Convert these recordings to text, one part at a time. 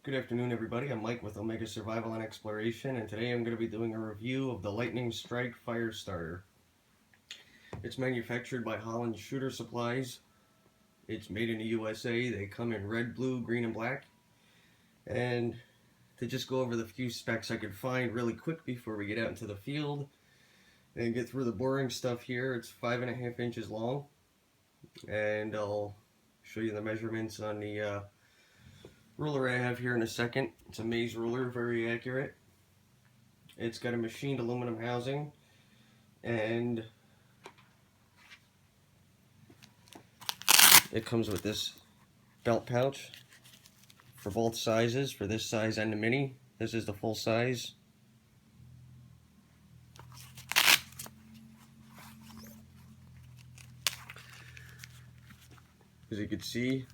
Good afternoon, everybody. I'm Mike with Omega Survival and Exploration, and today I'm going to be doing a review of the Lightning Strike Fire Starter. It's manufactured by Holland Shooter Supplies. It's made in the USA. They come in red, blue, green, and black. And to just go over the few specs I could find really quick before we get out into the field and get through the boring stuff here, it's 5.5 inches long, and I'll show you the measurements on the ruler I have here in a second. It's a maze ruler, very accurate. It's got a machined aluminum housing, and it comes with this belt pouch for both sizes, for this size and the mini. This is the full size. As you can see,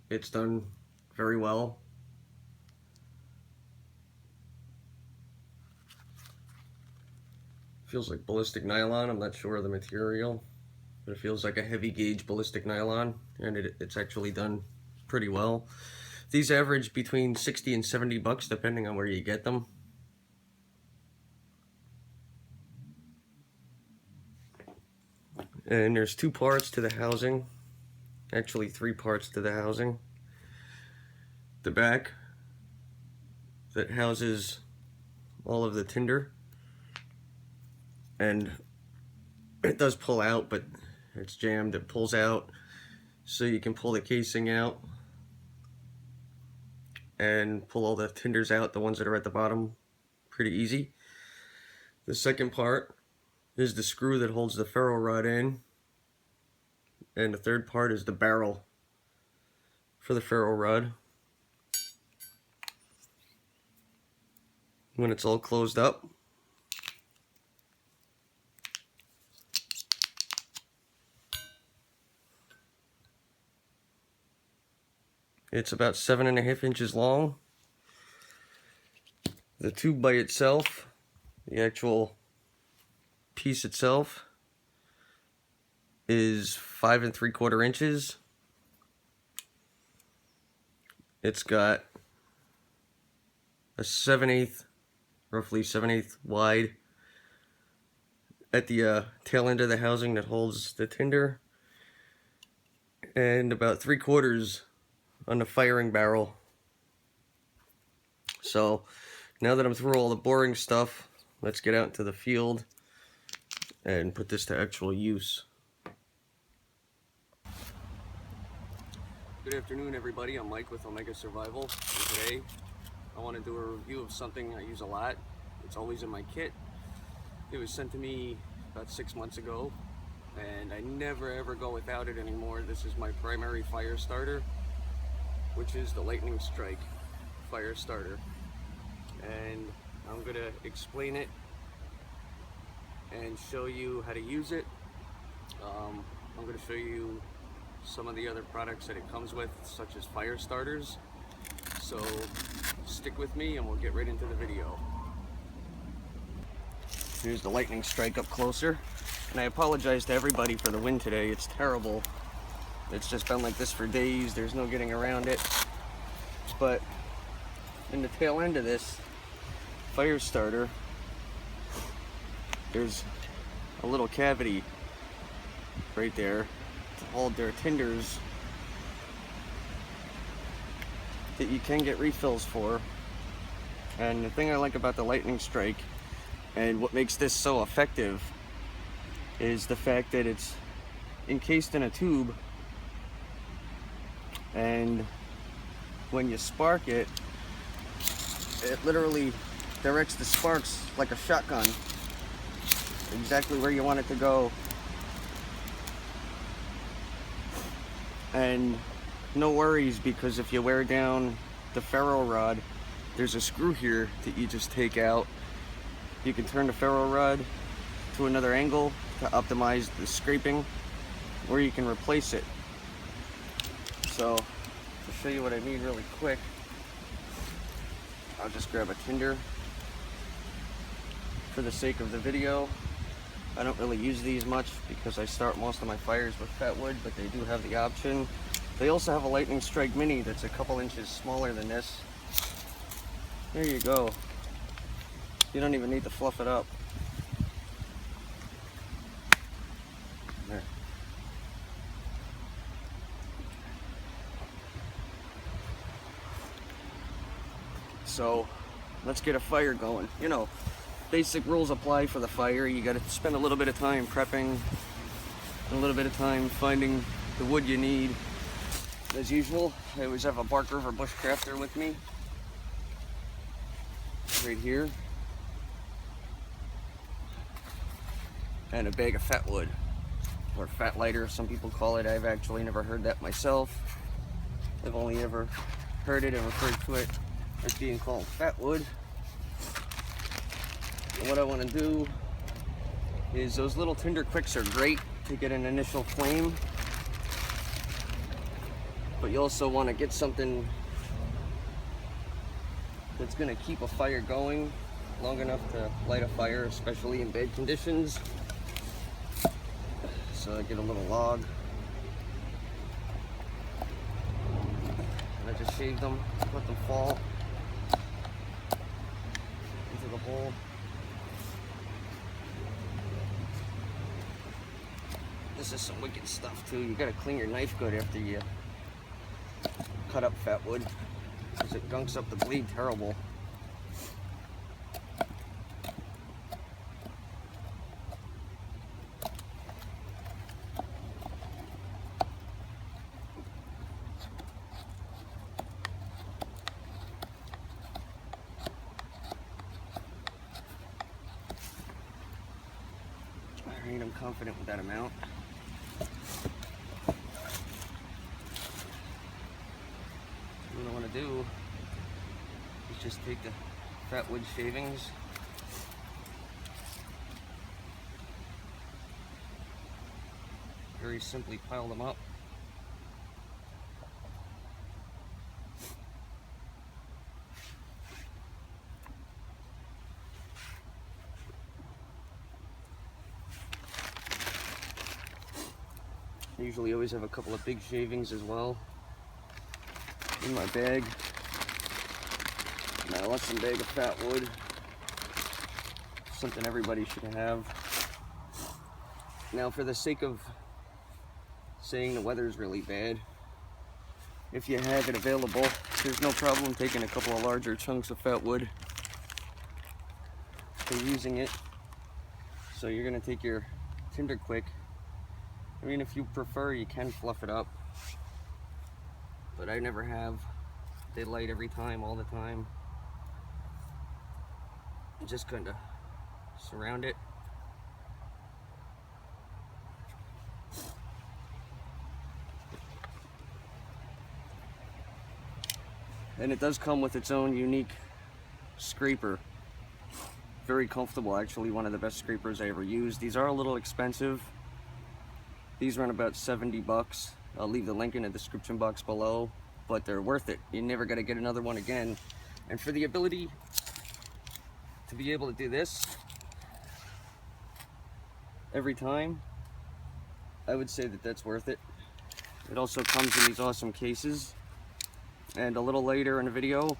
it's done very well. Feels like ballistic nylon. I'm not sure of the material, but it feels like a heavy gauge ballistic nylon, and it's actually done pretty well. These average between 60 and 70 bucks depending on where you get them. And there's two parts to the housing. Actually, three parts to the housing. The back that houses all of the tinder, and it does pull out, but it's jammed. It pulls out so you can pull the casing out and pull all the tinders out, the ones that are at the bottom, pretty easy. The second part is the screw that holds the ferro rod in, and the third part is the barrel for the ferro rod. When it's all closed up, it's about 7.5 inches long. The tube by itself, the actual piece itself, is 5 3/4 inches. It's got a 7/8, roughly 7/8 wide at the tail end of the housing that holds the tinder, and about 3/4 on the firing barrel. So now that I'm through all the boring stuff, let's get out into the field and put this to actual use. Good afternoon, everybody. I'm Mike with Omega Survival, and today I want to do a review of something I use a lot. It's always in my kit. It was sent to me about 6 months ago, and I never ever go without it anymore. This is my primary fire starter, which is the Lightning Strike Fire Starter. And I'm going to explain it and show you how to use it. I'm going to show you some of the other products that it comes with, such as fire starters. So stick with me and we'll get right into the video. Here's the Lightning Strike up closer. And I apologize to everybody for the wind today. It's terrible. It's just been like this for days. There's no getting around it. But in the tail end of this fire starter, there's a little cavity right there to hold their tinders that you can get refills for. And the thing I like about the Lightning Strike, and what makes this so effective, is the fact that it's encased in a tube, and when you spark it, it literally directs the sparks like a shotgun exactly where you want it to go. And no worries, because if you wear down the ferro rod, there's a screw here that you just take out. You can turn the ferro rod to another angle to optimize the scraping, or you can replace it. So to show you what I mean really quick, I'll just grab a tinder for the sake of the video. I don't really use these much because I start most of my fires with fat wood, but they do have the option They also have a Lightning Strike Mini that's a couple inches smaller than this. There you go. You don't even need to fluff it up. There. So let's get a fire going. You know, basic rules apply for the fire. You got to spend a little bit of time prepping, a little bit of time finding the wood you need. As usual, I always have a Bark River Bushcrafter with me, right here, and a bag of fat wood, or fat lighter, some people call it. I've actually never heard that myself. I've only ever heard it and referred to it as being called fat wood. And what I want to do is, those little tinder quicks are great to get an initial flame, but you also want to get something that's going to keep a fire going long enough to light a fire, especially in bad conditions. So I get a little log, and I just shave them, let them fall into the hole. This is some wicked stuff too. You gotta clean your knife good after you cut up fat wood, because it gunks up the blade terrible. Alright, I'm confident with that amount. What I want to do is just take the fat wood shavings, very simply pile them up. I usually always have a couple of big shavings as well in my bag. Now, less than bag of fat wood, something everybody should have. Now, for the sake of saying the weather's really bad, if you have it available, there's no problem taking a couple of larger chunks of fat wood for using it. So you're gonna take your tinder quick. I mean, if you prefer, you can fluff it up, but I never have. They light every time, all the time. And just kind of surround it. And it does come with its own unique scraper. Very comfortable, actually, one of the best scrapers I ever used. These are a little expensive. These run about 70 bucks. I'll leave the link in the description box below, but they're worth it. You never got to get another one again. And for the ability to be able to do this every time, I would say that that's worth it. It also comes in these awesome cases. And a little later in the video,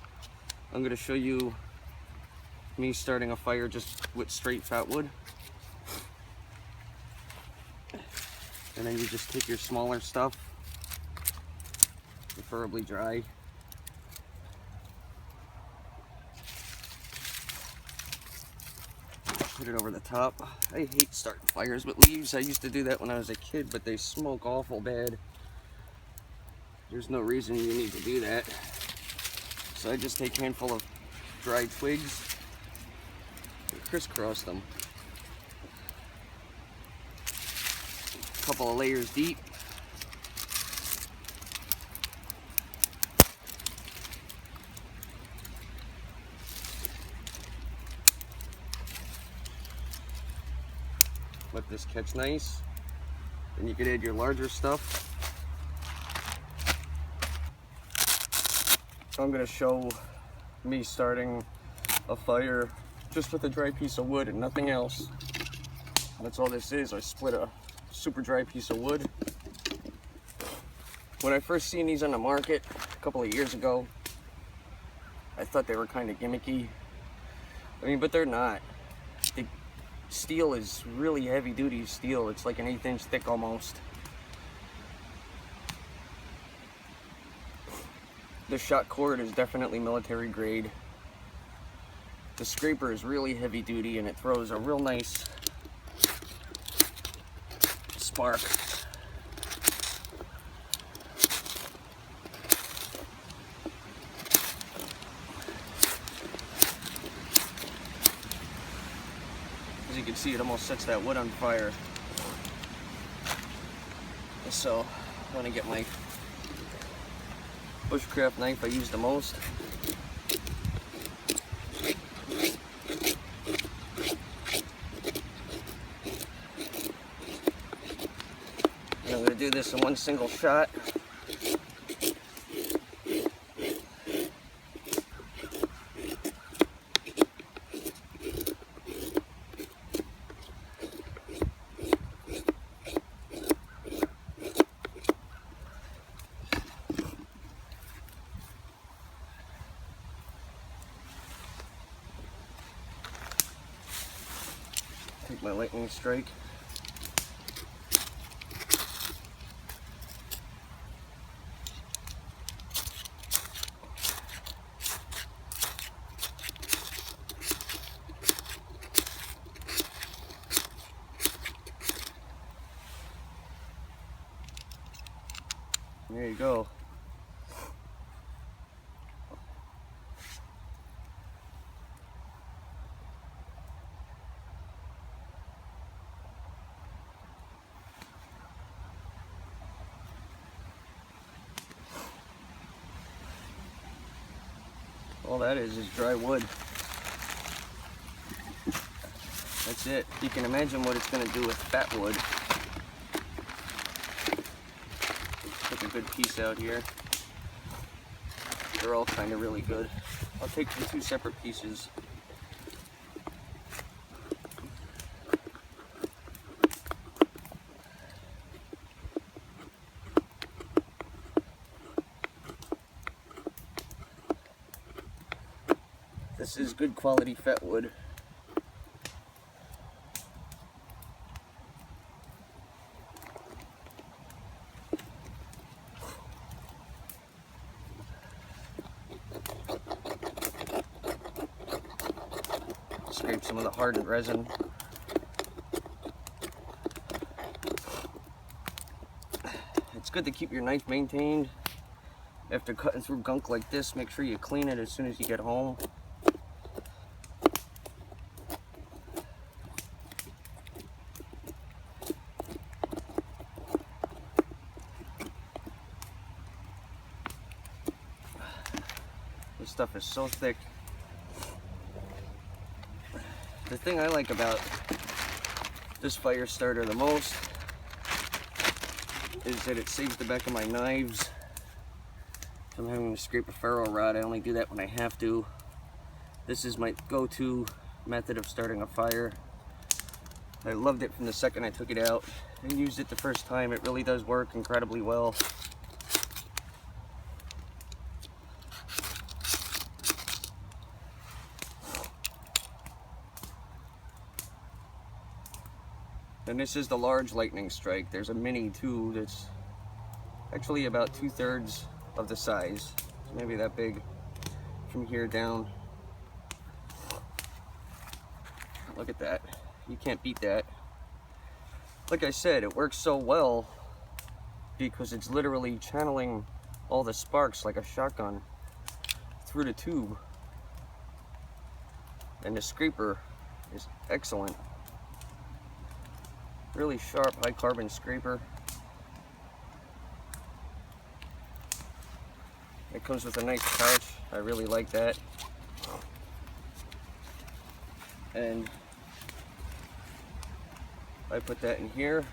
I'm going to show you me starting a fire just with straight fat wood. And then you just take your smaller stuff, preferably dry, put it over the top. I hate starting fires with leaves. I used to do that when I was a kid, but they smoke awful bad. There's no reason you need to do that. So I just take a handful of dried twigs and crisscross them. A couple of layers deep. Let this catch nice. Then you can add your larger stuff. So I'm going to show me starting a fire just with a dry piece of wood and nothing else. That's all this is. I split a super dry piece of wood, When I first seen these on the market a couple of years ago, I thought they were kind of gimmicky. I mean, but they're not. The steel is really heavy duty steel. It's like an 1/8 inch thick almost. The shot cord is definitely military grade. The scraper is really heavy duty and it throws a real nice spark. As you can see, it almost sets that wood on fire. So I want to get my bushcraft knife I use the most. And I'm going to do this in one single shot. Take my lightning strike. There you go. All that is dry wood. That's it. You can imagine what it's going to do with fat wood. Take a good piece out here. They're all kind of really good. I'll take the 2 separate pieces. This is good quality fat wood. Scrape some of the hardened resin. It's good to keep your knife maintained. After cutting through gunk like this, make sure you clean it as soon as you get home. This stuff is so thick. The thing I like about this fire starter the most is that it saves the back of my knives. If I'm having to scrape a ferro rod, I only do that when I have to. This is my go-to method of starting a fire. I loved it from the second I took it out and used it the first time. It really does work incredibly well. And this is the large lightning strike. There's a mini too that's actually about 2/3 of the size. It's maybe that big from here down. Look at that. You can't beat that. Like I said, it works so well because it's literally channeling all the sparks like a shotgun through the tube. And the scraper is excellent. Really sharp, high carbon scraper. It comes with a nice pouch. I really like that. And I put that in here.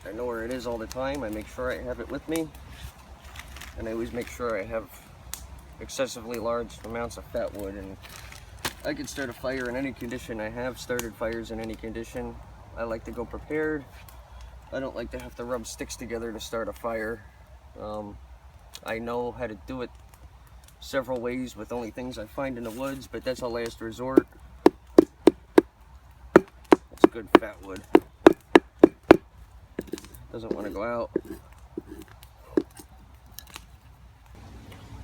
I know where it is all the time. I make sure I have it with me. And I always make sure I have excessively large amounts of fat wood. And I can start a fire in any condition. I have started fires in any condition. I like to go prepared. I don't like to have to rub sticks together to start a fire. I know how to do it several ways with only things I find in the woods, but that's a last resort. That's good fat wood. Doesn't want to go out.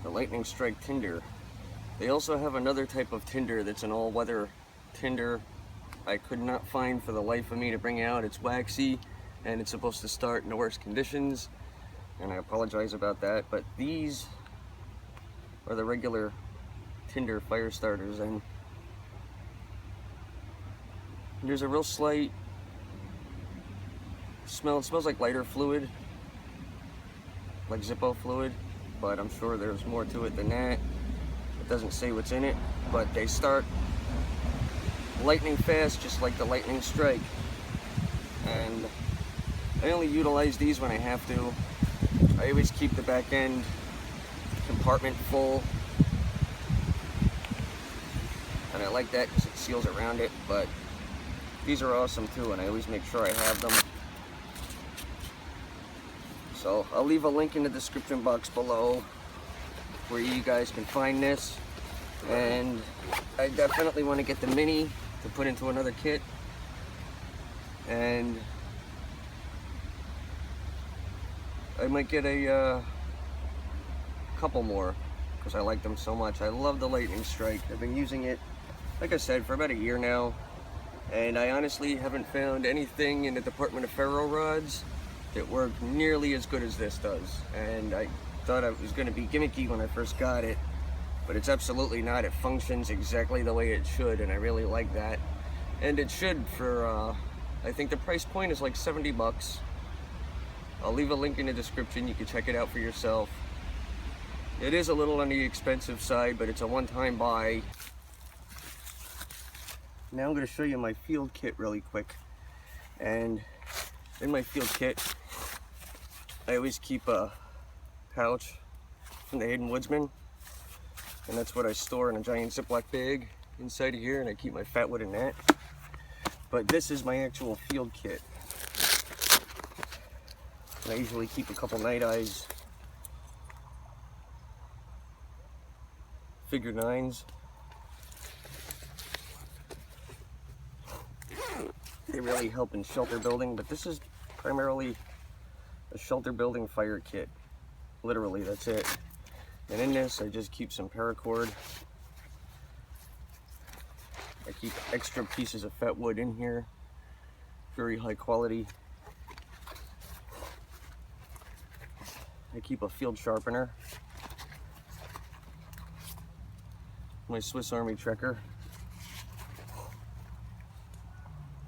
The Lightning Strike tinder. They also have another type of tinder that's an all-weather tinder. I could not find for the life of me to bring out. It's waxy and it's supposed to start in the worst conditions, and I apologize about that, but these are the regular tinder fire starters, and there's a real slight smell. It smells like lighter fluid, like Zippo fluid, but I'm sure there's more to it than that. It doesn't say what's in it, but they start lightning fast, just like the Lightning Strike. And I only utilize these when I have to. I always keep the back end compartment full, and I like that because it seals around it. But these are awesome too, and I always make sure I have them. So I'll leave a link in the description box below where you guys can find this, and I definitely want to get the mini to put into another kit, and I might get a couple more because I like them so much. I love the Lightning Strike. I've been using it, like I said, for about a year now, and I honestly haven't found anything in the Department of Ferro Rods that worked nearly as good as this does. And I thought it was going to be gimmicky when I first got it, but it's absolutely not. It functions exactly the way it should, and I really like that. And it should for, I think the price point is like 70 bucks. I'll leave a link in the description. You can check it out for yourself. It is a little on the expensive side, but it's a one-time buy. Now I'm going to show you my field kit really quick. And in my field kit, I always keep a pouch from the Hidden Woodsman, and that's what I store in a giant Ziploc bag inside of here, and I keep my fat wood in that. But this is my actual field kit. And I usually keep a couple night eyes, figure 9s. They really help in shelter building, but this is primarily a shelter building fire kit. Literally, that's it. And in this, I just keep some paracord. I keep extra pieces of fat wood in here, very high quality. I keep a field sharpener, my Swiss Army Trekker,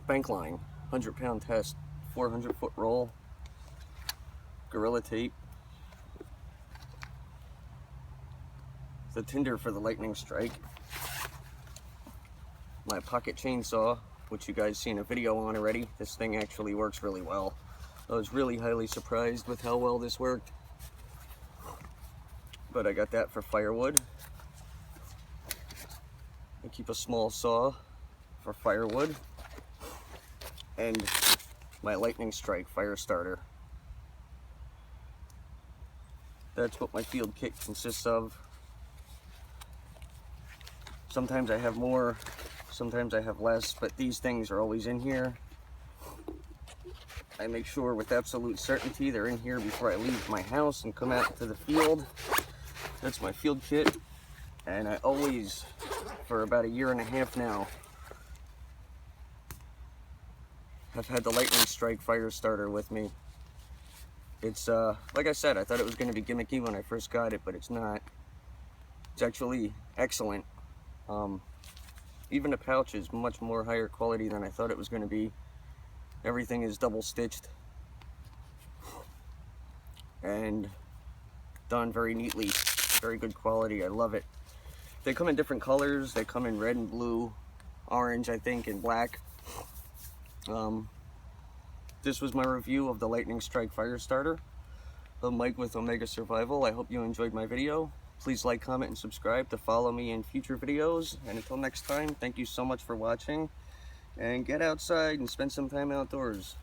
bank line, 100-pound test, 400-foot roll, Gorilla Tape, the tinder for the Lightning Strike, my pocket chainsaw, which you guys seen a video on already. This thing actually works really well. I was really highly surprised with how well this worked. But I got that for firewood. I keep a small saw for firewood, and my Lightning Strike fire starter. That's what my field kit consists of. Sometimes I have more, sometimes I have less, but these things are always in here. I make sure with absolute certainty they're in here before I leave my house and come out to the field. That's my field kit, and I always, for about a year and a half now, have had the Lightning Strike fire starter with me. It's, like I said, I thought it was going to be gimmicky when I first got it, but it's not. It's actually excellent. Even the pouch is much more higher quality than I thought it was going to be. Everything is double stitched and done very neatly. Very good quality. I love it. They come in different colors. They come in red and blue, orange, I think, and black. This was my review of the Lightning Strike fire starter. I'm Mike with Omega Survival. I hope you enjoyed my video. Please like, comment, and subscribe to follow me in future videos. And until next time, thank you so much for watching. And get outside and spend some time outdoors.